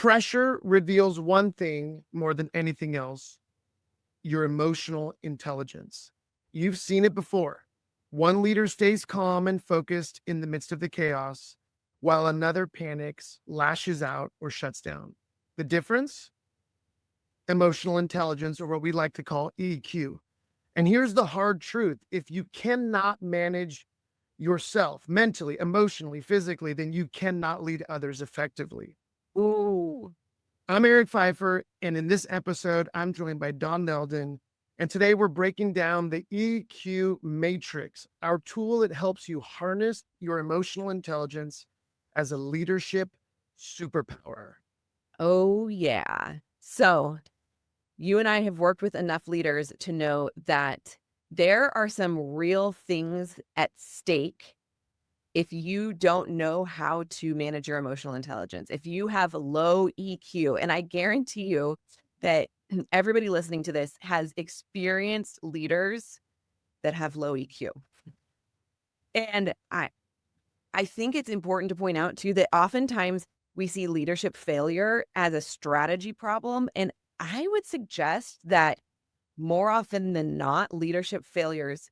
Pressure reveals one thing more than anything else: your emotional intelligence. You've seen it before. One leader stays calm and focused in the midst of the chaos, while another panics, lashes out, or shuts down. The difference? Emotional intelligence, or what we like to call EQ. And here's the hard truth: if you cannot manage yourself mentally, emotionally, physically, then you cannot lead others effectively. Ooh. I'm Eric Pfeiffer, and in this episode, I'm joined by Dawn Nelden. And today we're breaking down the EQ matrix, our tool that helps you harness your emotional intelligence as a leadership superpower. Oh, yeah. So you and I have worked with enough leaders to know that there are some real things at stake if you don't know how to manage your emotional intelligence, if you have low EQ. And I guarantee you that everybody listening to this has experienced leaders that have low EQ. And I think it's important to point out too that oftentimes we see leadership failure as a strategy problem. And I would suggest that more often than not, leadership failures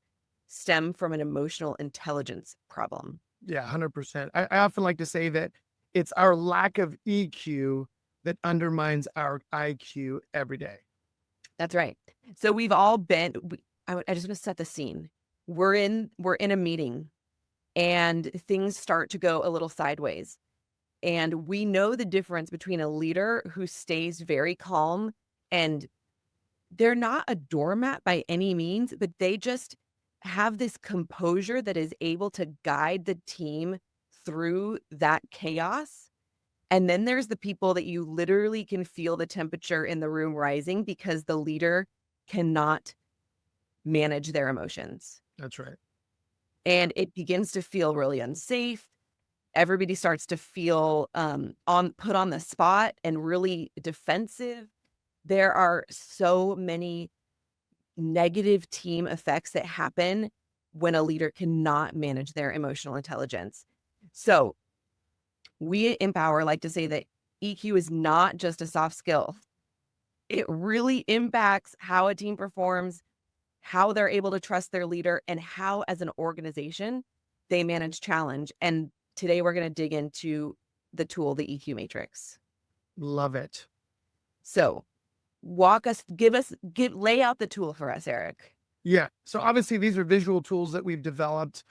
stem from an emotional intelligence problem. Yeah, 100%. I often like to say that it's our lack of EQ that undermines our IQ every day. That's right. So we've all been, I just want to set the scene. We're in a meeting and things start to go a little sideways. And we know the difference between a leader who stays very calm, and they're not a doormat by any means, but they just have this composure that is able to guide the team through that chaos. And then there's the people that you literally can feel the temperature in the room rising because the leader cannot manage their emotions. That's right. And it begins to feel really unsafe. Everybody starts to feel put on the spot and really defensive. There are so many negative team effects that happen when a leader cannot manage their emotional intelligence. So we at Empower like to say that EQ is not just a soft skill. It really impacts how a team performs, how they're able to trust their leader, and how, as an organization, they manage challenge. And today we're going to dig into the tool, the EQ matrix. Love it. So lay out the tool for us, Eric. Yeah. So obviously these are visual tools that we've developed.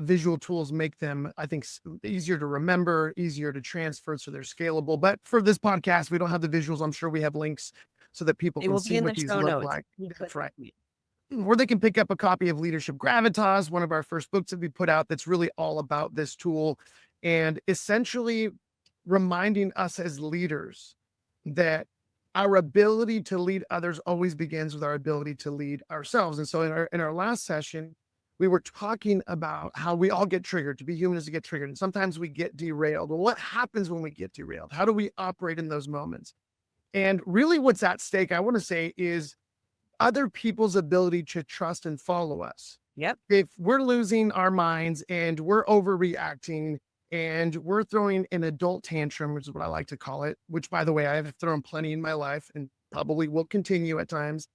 Visual tools make them, I think, easier to remember, easier to transfer, so they're scalable. But for this podcast, we don't have the visuals. I'm sure we have links so that people It can will be see in what the these show look notes. like. That's right. Or they can pick up a copy of Leadership Gravitas, one of our first books that we put out that's really all about this tool, and essentially reminding us as leaders that our ability to lead others always begins with our ability to lead ourselves. And so in our last session, we were talking about how we all get triggered. To be human is to get triggered. And sometimes we get derailed. Well, what happens when we get derailed? How do we operate in those moments? And really what's at stake, I want to say, is other people's ability to trust and follow us. Yep. If we're losing our minds and we're overreacting and we're throwing an adult tantrum, which is what I like to call it, which, by the way, I have thrown plenty in my life and probably will continue at times,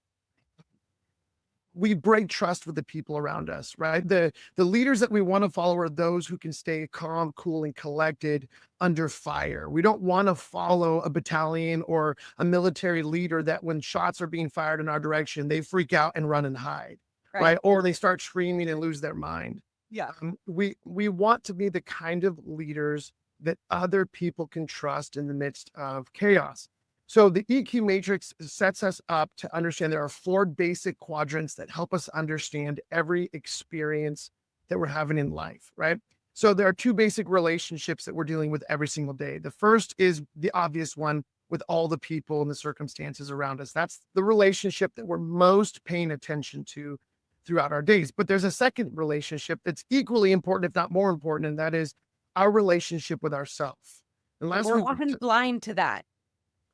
we break trust with the people around us, right? The leaders that we want to follow are those who can stay calm, cool, and collected under fire. We don't want to follow a battalion or a military leader that when shots are being fired in our direction, they freak out and run and hide, right? Or they start screaming and lose their mind. Yeah. We want to be the kind of leaders that other people can trust in the midst of chaos. So the EQ matrix sets us up to understand there are 4 basic quadrants that help us understand every experience that we're having in life, right? So there are 2 basic relationships that we're dealing with every single day. The first is the obvious one with all the people and the circumstances around us. That's the relationship that we're most paying attention to throughout our days. But there's a second relationship that's equally important, if not more important, and that is our relationship with ourselves. And We're often blind to that.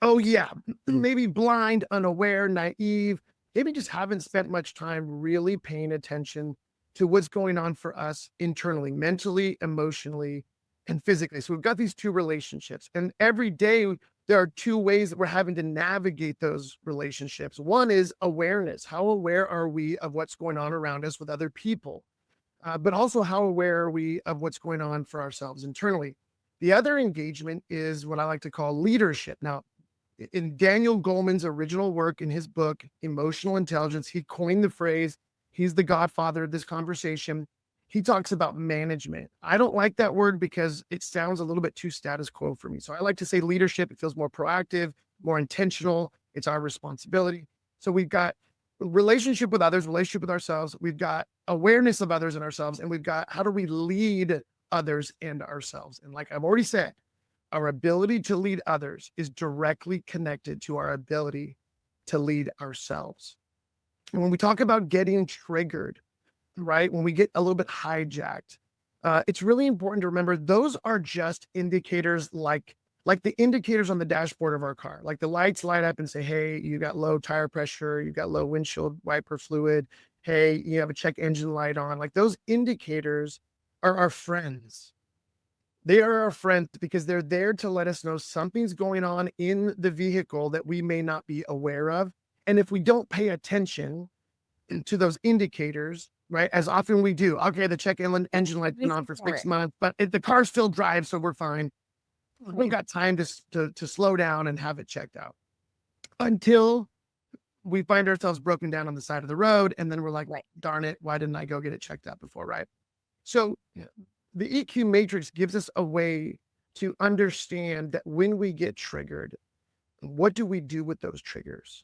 Oh, yeah. Maybe blind, unaware, naive, maybe just haven't spent much time really paying attention to what's going on for us internally, mentally, emotionally, and physically. So we've got these 2 relationships. And every day there are two ways that we're having to navigate those relationships. One is awareness. How aware are we of what's going on around us with other people? But also, how aware are we of what's going on for ourselves internally? The other engagement is what I like to call leadership. Now, in Daniel Goleman's original work in his book, Emotional Intelligence, he coined the phrase, he's the godfather of this conversation. He talks about management. I don't like that word because it sounds a little bit too status quo for me. So I like to say leadership. It feels more proactive, more intentional. It's our responsibility. So we've got relationship with others, relationship with ourselves. We've got awareness of others and ourselves. And we've got how do we lead others and ourselves? And like I've already said, our ability to lead others is directly connected to our ability to lead ourselves. And when we talk about getting triggered, right, when we get a little bit hijacked, it's really important to remember those are just indicators like the indicators on the dashboard of our car. Like the lights light up and say, hey, you got low tire pressure, you got low windshield wiper fluid, hey, you have a check engine light on. Like those indicators are our friends. They are our friends because they're there to let us know something's going on in the vehicle that we may not be aware of. And if we don't pay attention to those indicators, right, as often we do, okay, the check engine light's been on for 6 months, but the car still drives, so we're fine. We've got time to slow down and have it checked out until we find ourselves broken down on the side of the road. And then we're like, Right. darn it, why didn't I go get it checked out before, right? So the EQ matrix gives us a way to understand that when we get triggered, what do we do with those triggers?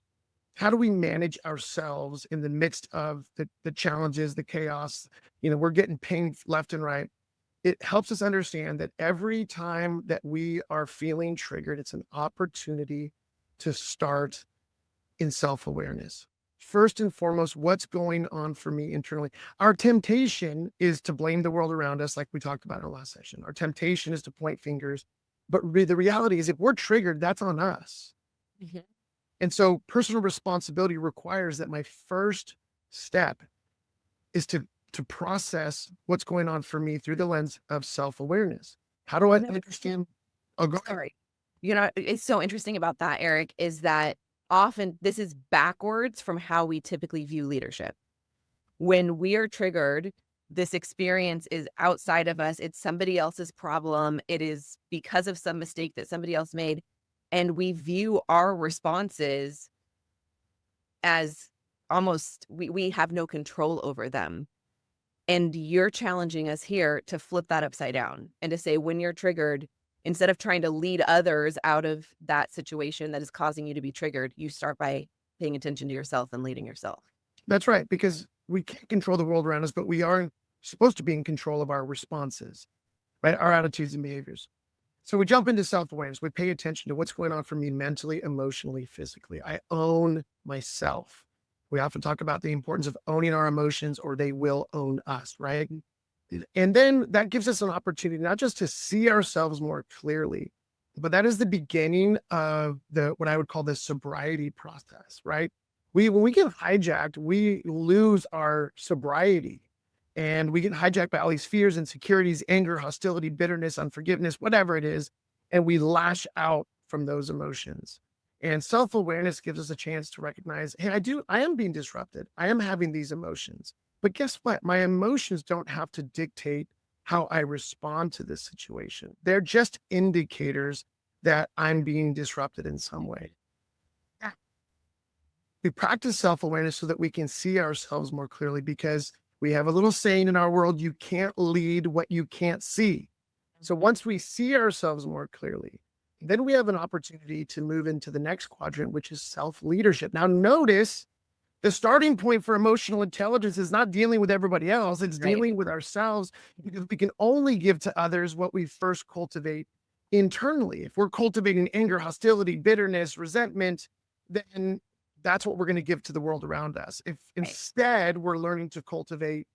How do we manage ourselves in the midst of the challenges, the chaos? We're getting pinged left and right. It helps us understand that every time that we are feeling triggered, it's an opportunity to start in self-awareness. First and foremost, what's going on for me internally? Our temptation is to blame the world around us, like we talked about in our last session. Our temptation is to point fingers. But the reality is, if we're triggered, that's on us. Mhm. And so personal responsibility requires that my first step is to process what's going on for me through the lens of self-awareness. How do I understand? Oh, go ahead. Sorry. It's so interesting about that, Eric, is that often this is backwards from how we typically view leadership. When we are triggered, this experience is outside of us. It's somebody else's problem. It is because of some mistake that somebody else made. And we view our responses as almost we have no control over them. And you're challenging us here to flip that upside down and to say, when you're triggered, instead of trying to lead others out of that situation that is causing you to be triggered, you start by paying attention to yourself and leading yourself. That's right, because we can't control the world around us, but we are supposed to be in control of our responses, right? Our attitudes and behaviors. So we jump into self-awareness. We pay attention to what's going on for me mentally, emotionally, physically. I own myself. We often talk about the importance of owning our emotions, or they will own us, right? And then that gives us an opportunity not just to see ourselves more clearly, but that is the beginning of what I would call the sobriety process, right? When we get hijacked, we lose our sobriety, and we get hijacked by all these fears, insecurities, anger, hostility, bitterness, unforgiveness, whatever it is, and we lash out from those emotions. And self-awareness gives us a chance to recognize, hey, I am being disrupted. I am having these emotions. But guess what? My emotions don't have to dictate how I respond to this situation. They're just indicators that I'm being disrupted in some way. We practice self-awareness so that we can see ourselves more clearly, because we have a little saying in our world, you can't lead what you can't see. So once we see ourselves more clearly, then we have an opportunity to move into the next quadrant, which is self-leadership. Now, notice the starting point for emotional intelligence is not dealing with everybody else. It's Right. dealing with ourselves, because we can only give to others what we first cultivate internally. If we're cultivating anger, hostility, bitterness, resentment, then that's what we're going to give to the world around us. If instead we're learning to cultivate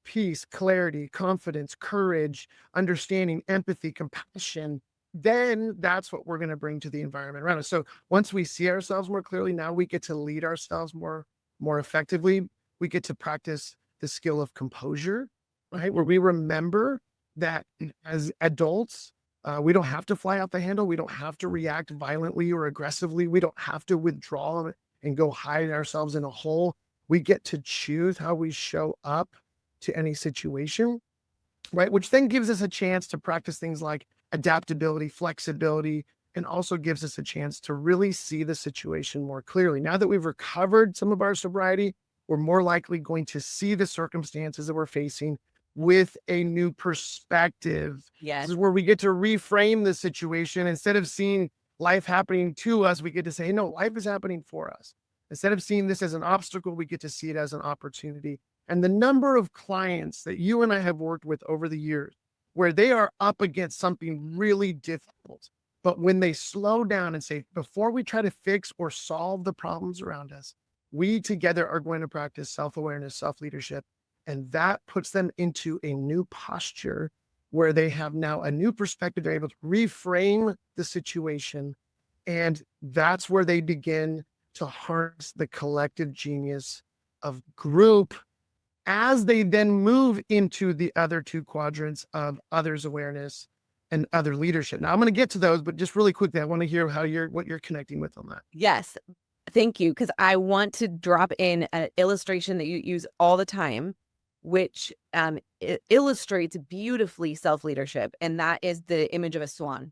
peace, clarity, confidence, courage, understanding, empathy, compassion, then that's what we're going to bring to the environment around us. So once we see ourselves more clearly, now we get to lead ourselves more effectively. We get to practice the skill of composure, right? Where we remember that as adults, We don't have to fly out the handle. We don't have to react violently or aggressively. We don't have to withdraw and go hide ourselves in a hole. We get to choose how we show up to any situation, right? Which then gives us a chance to practice things like adaptability, flexibility, and also gives us a chance to really see the situation more clearly. Now that we've recovered some of our sobriety, we're more likely going to see the circumstances that we're facing with a new perspective. This Yes. is where we get to reframe the situation. Instead of seeing life happening to us, we get to say, no, life is happening for us. Instead of seeing this as an obstacle, we get to see it as an opportunity. And the number of clients that you and I have worked with over the years where they are up against something really difficult, but when they slow down and say, before we try to fix or solve the problems around us, we together are going to practice self-awareness, self-leadership, and that puts them into a new posture where they have now a new perspective. They're able to reframe the situation. And that's where they begin to harness the collective genius of group as they then move into the other two quadrants of others awareness and other leadership. Now I'm going to get to those, but just really quickly, I want to hear what you're connecting with on that. Yes. Thank you. Because I want to drop in an illustration that you use all the time, which illustrates beautifully self-leadership. And that is the image of a swan,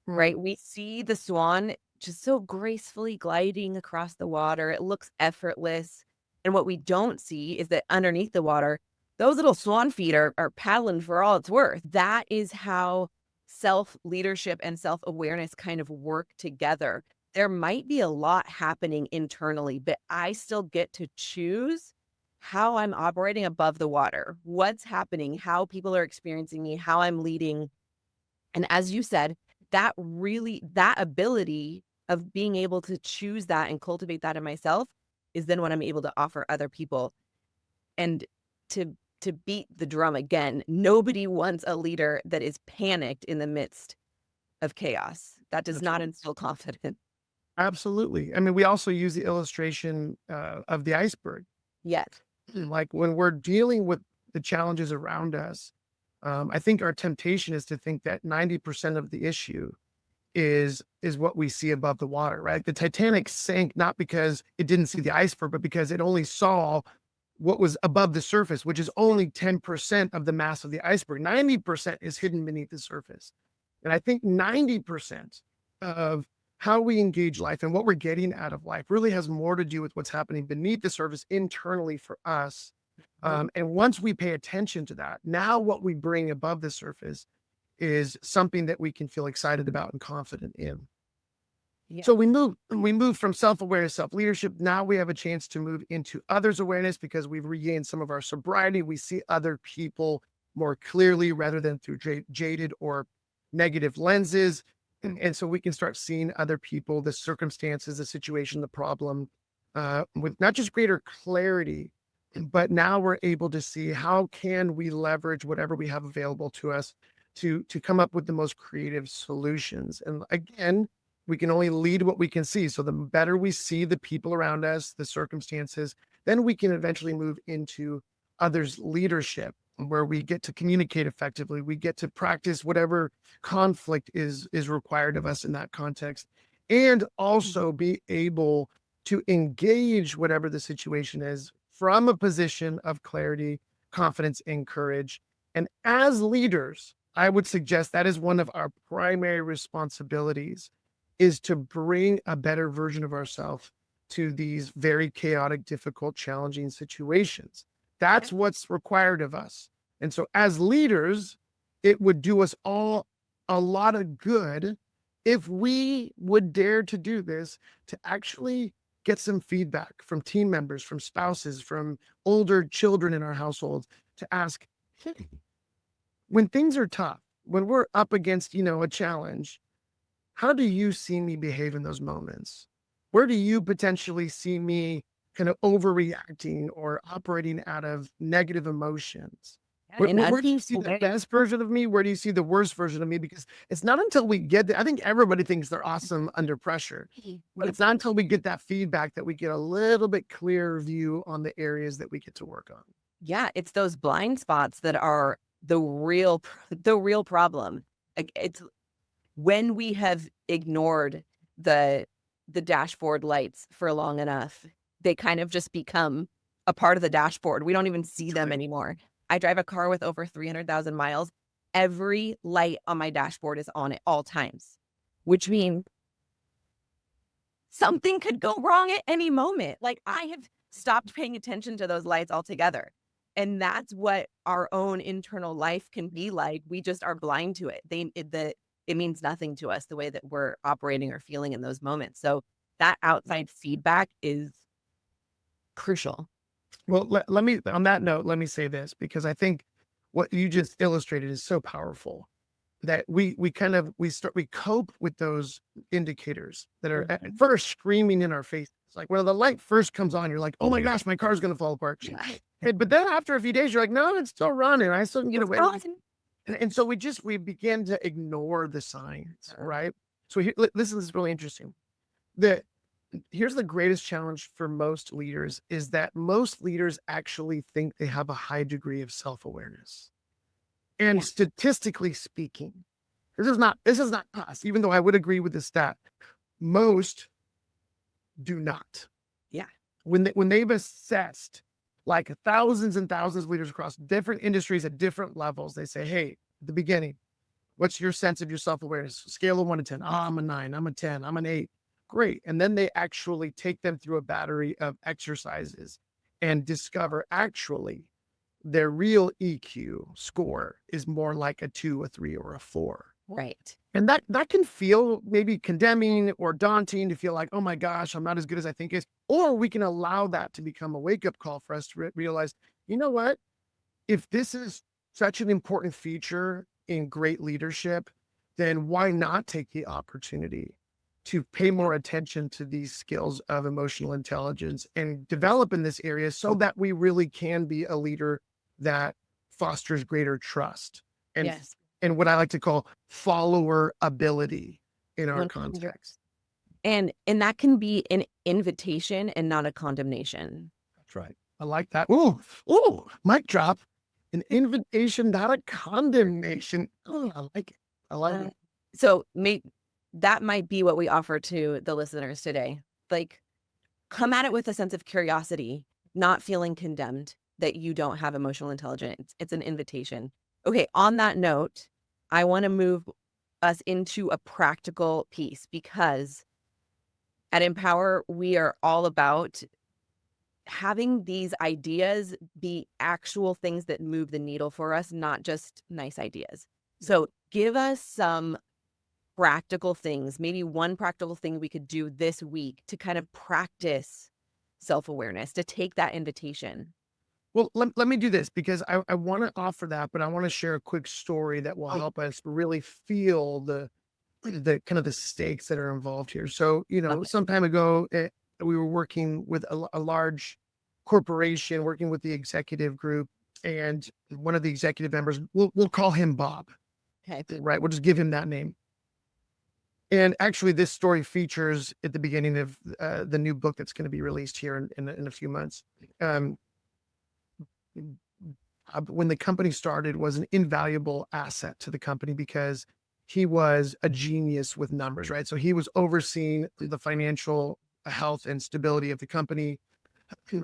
right? We see the swan just so gracefully gliding across the water. It looks effortless. And what we don't see is that underneath the water, those little swan feet are paddling for all it's worth. That is how self-leadership and self-awareness kind of work together. There might be a lot happening internally, but I still get to choose how I'm operating above the water, what's happening, how people are experiencing me, how I'm leading. And as you said, that ability of being able to choose that and cultivate that in myself is then what I'm able to offer other people. And to beat the drum again, nobody wants a leader that is panicked in the midst of chaos. That does not instill confidence. Absolutely. I mean, we also use the illustration of the iceberg. Yes. Like when we're dealing with the challenges around us, I think our temptation is to think that 90% of the issue is what we see above the water, right? The Titanic sank not because it didn't see the iceberg, but because it only saw what was above the surface, which is only 10% of the mass of the iceberg. 90% is hidden beneath the surface. And I think 90% of how we engage life and what we're getting out of life really has more to do with what's happening beneath the surface internally for us. And once we pay attention to that, now what we bring above the surface is something that we can feel excited about and confident in. Yeah. So we move from self-awareness, self-leadership. Now we have a chance to move into others awareness because we've regained some of our sobriety. We see other people more clearly rather than through jaded or negative lenses. And so we can start seeing other people, the circumstances, the situation, the problem, with not just greater clarity, but now we're able to see how can we leverage whatever we have available to us to come up with the most creative solutions. And again, we can only lead what we can see. So the better we see the people around us, the circumstances, then we can eventually move into others' leadership, where we get to communicate effectively. We get to practice whatever conflict is required of us in that context, and also be able to engage whatever the situation is from a position of clarity, confidence, and courage. And as leaders, I would suggest that is one of our primary responsibilities, is to bring a better version of ourselves to these very chaotic, difficult, challenging situations. That's what's required of us. And so as leaders, it would do us all a lot of good if we would dare to do this, to actually get some feedback from team members, from spouses, from older children in our households, to ask, hey, when things are tough, when we're up against, a challenge, how do you see me behave in those moments? Where do you potentially see me kind of overreacting or operating out of negative emotions? Where do you see the best version of me? Where do you see the worst version of me? Because it's not until we get there. I think everybody thinks they're awesome under pressure, but it's not until we get that feedback that we get a little bit clearer view on the areas that we get to work on. Yeah, it's those blind spots that are the real problem. It's when we have ignored the dashboard lights for long enough, they kind of just become a part of the dashboard. We don't even see them anymore. I drive a car with over 300,000 miles. Every light on my dashboard is on at all times, which means something could go wrong at any moment. Like, I have stopped paying attention to those lights altogether. And that's what our own internal life can be like. We just are blind to it. It means nothing to us, the way that we're operating or feeling in those moments. So that outside feedback is crucial. Well, let me, on that note, let me say this, because I think what you just illustrated is so powerful that we cope with those indicators that are at first screaming in our face. It's like, when the light first comes on, you're like, oh my gosh, my car's going to fall apart. But then after a few days, you're like, no, it's still running. I still can get away. And so we begin to ignore the signs, right? So this is really interesting. Here's the greatest challenge for most leaders, is that most leaders actually think they have a high degree of self-awareness. And statistically speaking, this is not us, even though I would agree with the stat. Most do not. Yeah. When they've assessed like thousands and thousands of leaders across different industries at different levels, they say, hey, at the beginning, what's your sense of your self-awareness? Scale of 1 to 10. Oh, I'm a 9, I'm a 10, I'm an 8. Great. And then they actually take them through a battery of exercises and discover actually their real EQ score is more like a 2, a 3, or a 4. Right. And that can feel maybe condemning or daunting, to feel like, oh my gosh, I'm not as good as I think is. Or we can allow that to become a wake-up call for us to realize, you know what? If this is such an important feature in great leadership, then why not take the opportunity to pay more attention to these skills of emotional intelligence and develop in this area, so that we really can be a leader that fosters greater trust and what I like to call follower ability in our context. And that can be an invitation and not a condemnation. That's right. I like that. Ooh, mic drop. An invitation, not a condemnation. Oh, I like it. I like it. So that might be what we offer to the listeners today. Like, come at it with a sense of curiosity, not feeling condemned that you don't have emotional intelligence. It's an invitation. Okay, on that note, I want to move us into a practical piece, because at Empower, we are all about having these ideas be actual things that move the needle for us, not just nice ideas. So give us some practical things, maybe one practical thing we could do this week to kind of practice self-awareness, to take that invitation. Well, let me do this, because I want to offer that, but I want to share a quick story that will help us really feel the kind of the stakes that are involved here. So, some time ago, we were working with a large corporation, working with the executive group, and one of the executive members, we'll call him Bob. Okay. Right. We'll just give him that name. And actually, this story features at the beginning of the new book that's going to be released here in a few months. When the company started, was an invaluable asset to the company, because he was a genius with numbers, right? So he was overseeing the financial health and stability of the company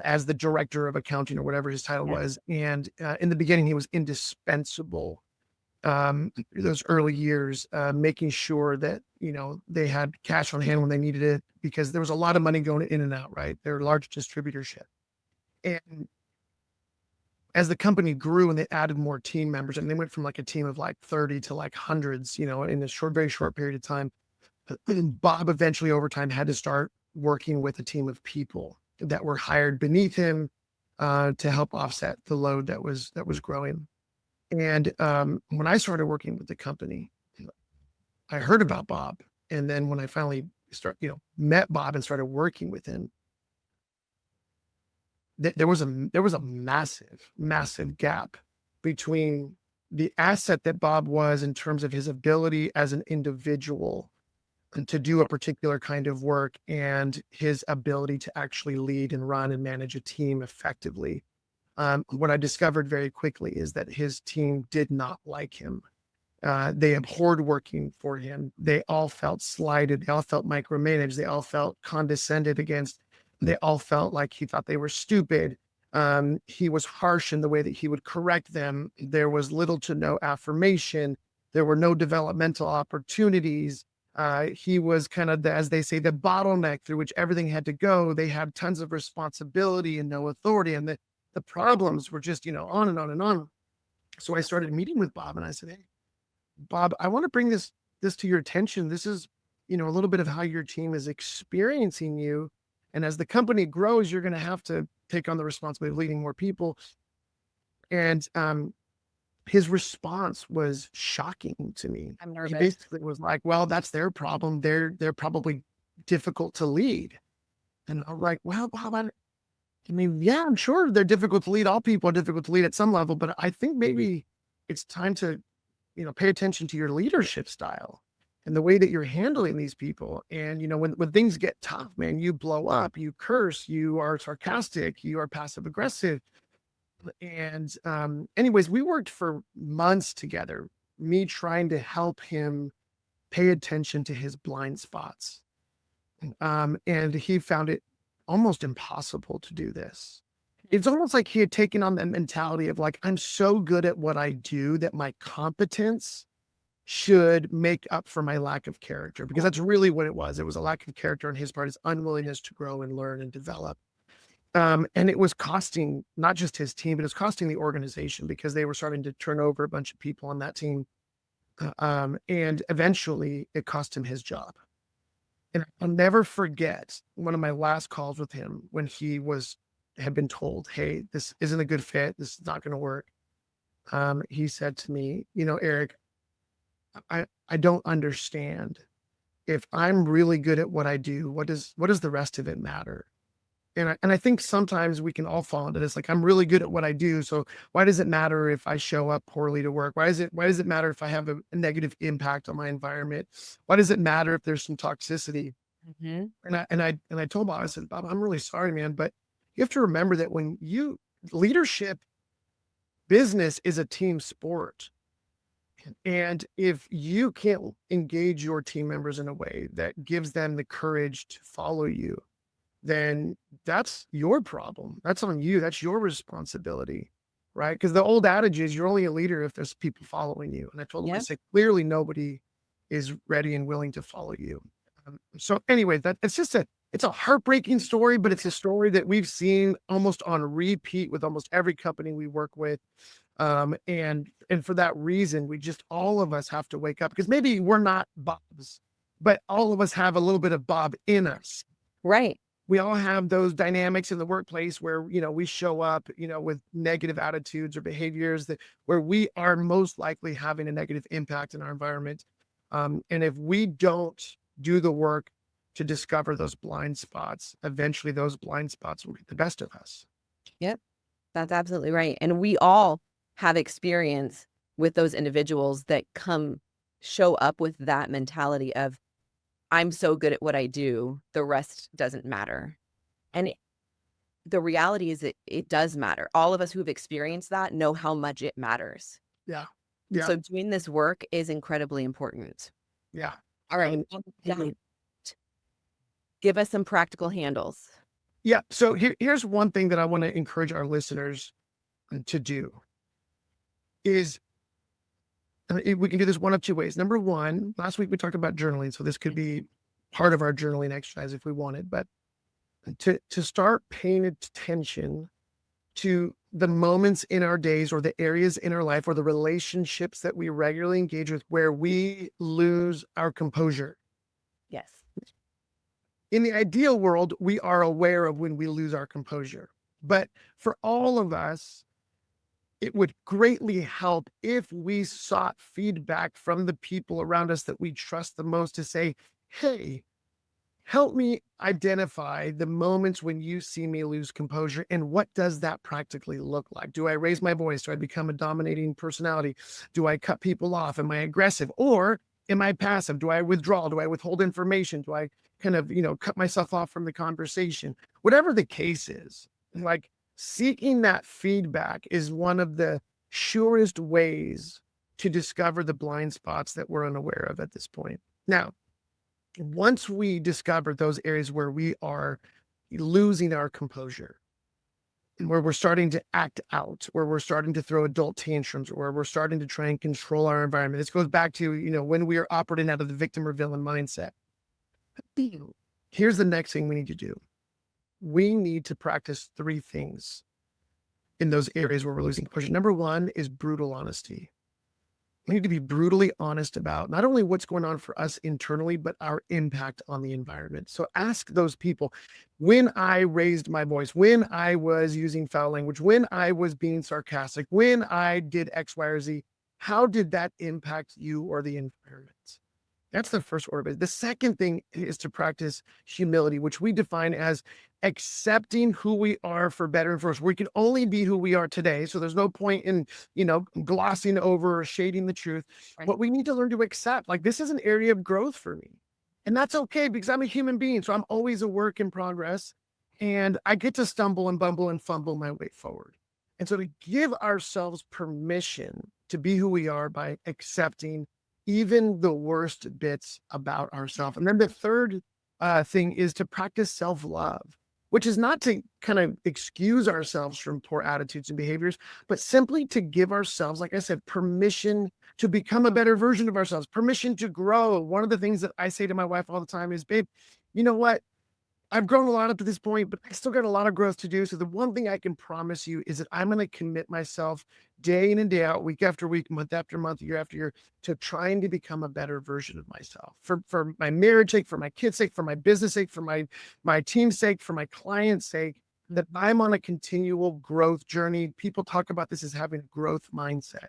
as the director of accounting, or whatever his title was. And in the beginning, he was indispensable. Those early years, making sure that, they had cash on hand when they needed it, because there was a lot of money going in and out, right? They're a large distributorship. And as the company grew and they added more team members, and they went from like a team of like 30 to like hundreds, in a very short period of time, Bob eventually over time had to start working with a team of people that were hired beneath him to help offset the load that was growing. And when I started working with the company, I heard about Bob. And then when I finally met Bob and started working with him, there was a massive gap between the asset that Bob was in terms of his ability as an individual to do a particular kind of work, and his ability to actually lead and run and manage a team effectively. What I discovered very quickly is that his team did not like him. They abhorred working for him. They all felt slighted. They all felt micromanaged. They all felt condescended against. They all felt like he thought they were stupid. He was harsh in the way that he would correct them. There was little to no affirmation. There were no developmental opportunities. He was kind of as they say, the bottleneck through which everything had to go. They had tons of responsibility and no authority. And the problems were just, on and on and on. So I started meeting with Bob and I said, hey, Bob, I want to bring this to your attention. This is, a little bit of how your team is experiencing you. And as the company grows, you're going to have to take on the responsibility of leading more people. And his response was shocking to me. I'm He nervous. basically was like, well, that's their problem. They're probably difficult to lead. And I'm like, well, Bob, I mean, yeah, I'm sure they're difficult to lead. All people are difficult to lead at some level, but I think maybe it's time to, pay attention to your leadership style and the way that you're handling these people. And, when things get tough, man, you blow up, you curse, you are sarcastic, you are passive aggressive. And anyways, we worked for months together, me trying to help him pay attention to his blind spots. And he found it almost impossible to do this. It's almost like he had taken on the mentality of like, I'm so good at what I do that my competence should make up for my lack of character, because that's really what it was. It was a lack of character on his part, his unwillingness to grow and learn and develop. And it was costing not just his team, but it was costing the organization, because they were starting to turn over a bunch of people on that team. And eventually it cost him his job. And I'll never forget one of my last calls with him when he had been told, hey, this isn't a good fit. This is not going to work. He said to me, Eric, I don't understand. If I'm really good at what I do, what does the rest of it matter? And I think sometimes we can all fall into this. Like, I'm really good at what I do, so why does it matter if I show up poorly to work? Why does it matter if I have a negative impact on my environment? Why does it matter if there's some toxicity? Mm-hmm. And I told Bob, I said, Bob, I'm really sorry, man, but you have to remember that when leadership business is a team sport. And if you can't engage your team members in a way that gives them the courage to follow you, then that's your problem. That's on you. That's your responsibility, right? Because the old adage is you're only a leader if there's people following you. And I told him, I Yep. said, clearly nobody is ready and willing to follow you. So anyway, it's a heartbreaking story, but it's a story that we've seen almost on repeat with almost every company we work with. And for that reason, all of us have to wake up, because maybe we're not Bobs, but all of us have a little bit of Bob in us. Right. We all have those dynamics in the workplace where, we show up, with negative attitudes or behaviors where we are most likely having a negative impact in our environment. And if we don't do the work to discover those blind spots, eventually those blind spots will get the best of us. Yep. That's absolutely right. And we all have experience with those individuals that show up with that mentality of, I'm so good at what I do, the rest doesn't matter. And the reality is that it does matter. All of us who have experienced that know how much it matters. Yeah. Yeah. So doing this work is incredibly important. Yeah. All right. Give us some practical handles. Yeah. So here's one thing that I want to encourage our listeners to do is, we can do this one of two ways. Number one, last week we talked about journaling, so this could be part of our journaling exercise if we wanted, but to start paying attention to the moments in our days or the areas in our life or the relationships that we regularly engage with where we lose our composure. Yes. In the ideal world, we are aware of when we lose our composure, but for all of us, it would greatly help if we sought feedback from the people around us that we trust the most to say, hey, help me identify the moments when you see me lose composure, and what does that practically look like? Do I raise my voice? Do I become a dominating personality? Do I cut people off? Am I aggressive? Or am I passive? Do I withdraw? Do I withhold information? Do I kind of, cut myself off from the conversation? Whatever the case is, seeking that feedback is one of the surest ways to discover the blind spots that we're unaware of at this point. Now, once we discover those areas where we are losing our composure, and where we're starting to act out, where we're starting to throw adult tantrums, or where we're starting to try and control our environment. This goes back to, when we are operating out of the victim or villain mindset. Here's the next thing we need to do. We need to practice 3 things in those areas where we're losing composure. Number 1 is brutal honesty. We need to be brutally honest about not only what's going on for us internally, but our impact on the environment. So ask those people, when I raised my voice, when I was using foul language, when I was being sarcastic, when I did X, Y, or Z, how did that impact you or the environment? That's the first order. The second thing is to practice humility, which we define as accepting who we are for better and for worse. We can only be who we are today. So there's no point in, glossing over or shading the truth. Right. But we need to learn to accept, like, this is an area of growth for me. And that's okay, because I'm a human being. So I'm always a work in progress. And I get to stumble and bumble and fumble my way forward. And so to give ourselves permission to be who we are by accepting even the worst bits about ourselves. And then the third thing is to practice self-love, which is not to kind of excuse ourselves from poor attitudes and behaviors, but simply to give ourselves, like I said, permission to become a better version of ourselves, permission to grow. One of the things that I say to my wife all the time is, babe, you know what? I've grown a lot up to this point, but I still got a lot of growth to do. So the one thing I can promise you is that I'm going to commit myself day in and day out, week after week, month after month, year after year, to trying to become a better version of myself for my marriage sake, for my kids' sake, for my business sake, for my team's sake, for my client's sake, that I'm on a continual growth journey. People talk about this as having a growth mindset.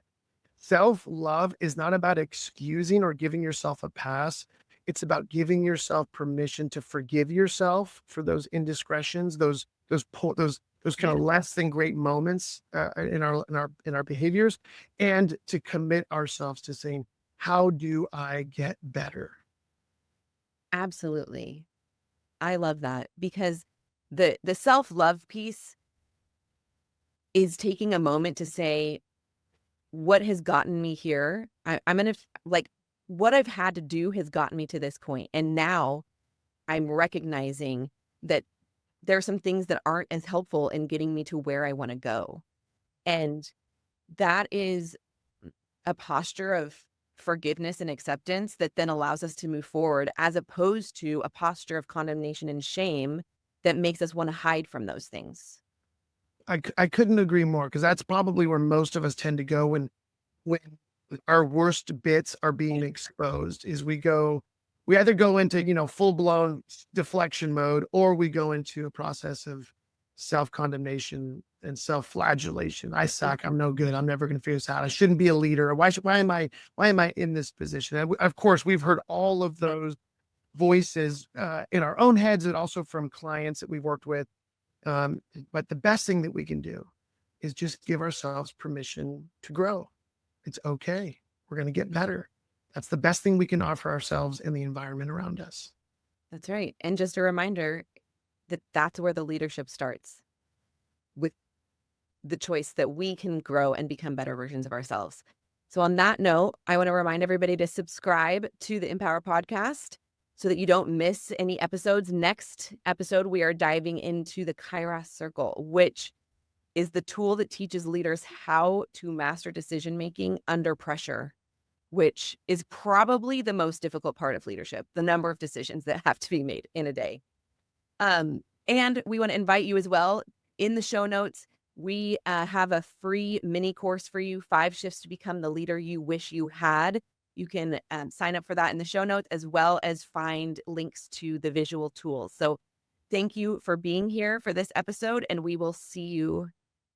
Self-love is not about excusing or giving yourself a pass. It's about giving yourself permission to forgive yourself for those indiscretions, those kind of less than great moments in our behaviors, and to commit ourselves to saying, how do I get better? Absolutely. I love that, because the self-love piece is taking a moment to say, what has gotten me here? I'm going to, like, what I've had to do has gotten me to this point. And now I'm recognizing that there are some things that aren't as helpful in getting me to where I want to go. And that is a posture of forgiveness and acceptance that then allows us to move forward, as opposed to a posture of condemnation and shame that makes us want to hide from those things. I couldn't agree more, because that's probably where most of us tend to go when our worst bits are being exposed. Is we either go into, full-blown deflection mode, or we go into a process of self-condemnation and self-flagellation. I suck. I'm no good. I'm never going to figure this out. I shouldn't be a leader. Why am I in this position? And of course, we've heard all of those voices in our own heads, and also from clients that we've worked with. But the best thing that we can do is just give ourselves permission to grow. It's okay. We're going to get better. That's the best thing we can offer ourselves and the environment around us. That's right. And just a reminder that that's where the leadership starts, with the choice that we can grow and become better versions of ourselves. So on that note, I want to remind everybody to subscribe to the MPWR Podcast so that you don't miss any episodes. Next episode, we are diving into the Kairos Circle, which is the tool that teaches leaders how to master decision-making under pressure, which is probably the most difficult part of leadership, the number of decisions that have to be made in a day. And we want to invite you as well. In the show notes, we have a free mini course for you, 5 shifts to become the leader you wish you had. You can sign up for that in the show notes, as well as find links to the visual tools. So thank you for being here for this episode, and we will see you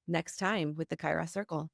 next time with the Kairos Circle.